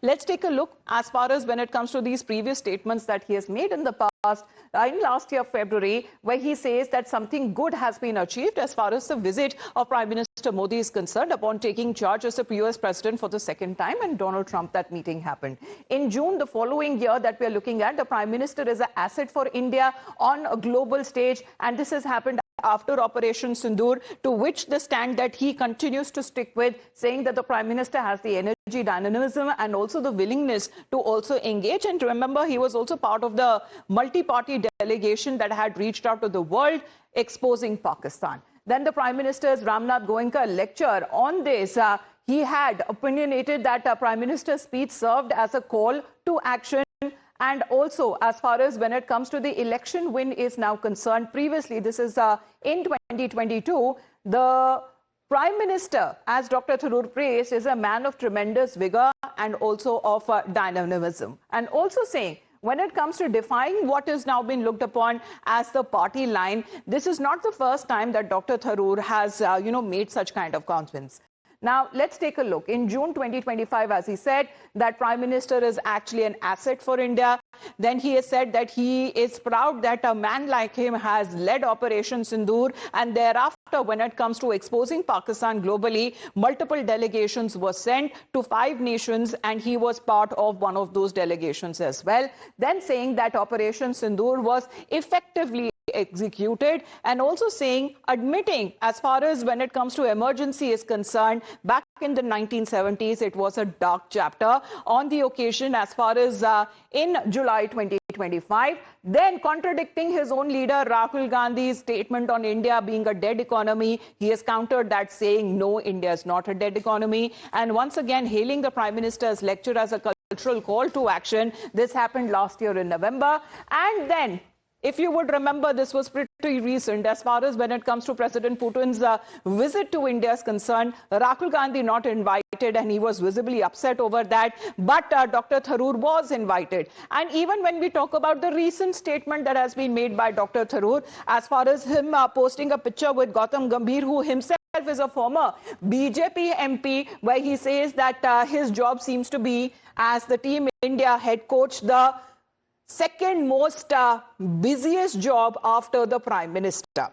let's take a look as far as when it comes to these previous statements that he has made in the past, in last year, February, where he says that something good has been achieved as far as the visit of Prime Minister Modi is concerned upon taking charge as a US president for the second time, and Donald Trump, that meeting happened. In June, the following year that we are looking at, the Prime Minister is an asset for India on a global stage, and this has happened after Operation Sindoor, to which the stand that he continues to stick with, saying that the Prime Minister has the energy, dynamism and also the willingness to also engage. And remember, he was also part of the multi-party delegation that had reached out to the world exposing Pakistan. Then the Prime Minister's Ramnath Goenka lecture on this, he had opinionated that Prime Minister's speech served as a call to action. And also, as far as when it comes to the election win is now concerned, previously, this is in 2022, the Prime Minister, as Dr. Tharoor praised, is a man of tremendous vigor and also of dynamism. And also saying, when it comes to defying what has now been looked upon as the party line, this is not the first time that Dr. Tharoor has, made such kind of comments. Now, let's take a look. In June 2025, as he said, that Prime Minister is actually an asset for India. Then he has said that he is proud that a man like him has led Operation Sindoor. And thereafter, when it comes to exposing Pakistan globally, multiple delegations were sent to 5 nations, and he was part of one of those delegations as well. Then saying that Operation Sindoor was effectively executed, and also saying, admitting as far as when it comes to emergency is concerned, back in the 1970s, it was a dark chapter on the occasion as far as in July 2025. Then contradicting his own leader, Rahul Gandhi's statement on India being a dead economy, he has countered that saying, no, India is not a dead economy. And once again, hailing the Prime Minister's lecture as a cultural call to action. This happened last year in November. And then, if you would remember, this was pretty recent as far as when it comes to President Putin's visit to India is concerned. Rahul Gandhi not invited, and he was visibly upset over that. But Dr. Tharoor was invited. And even when we talk about the recent statement that has been made by Dr. Tharoor, as far as him posting a picture with Gautam Gambhir, who himself is a former BJP MP, where he says that his job seems to be as the Team India head coach, the second most busiest job after the Prime Minister.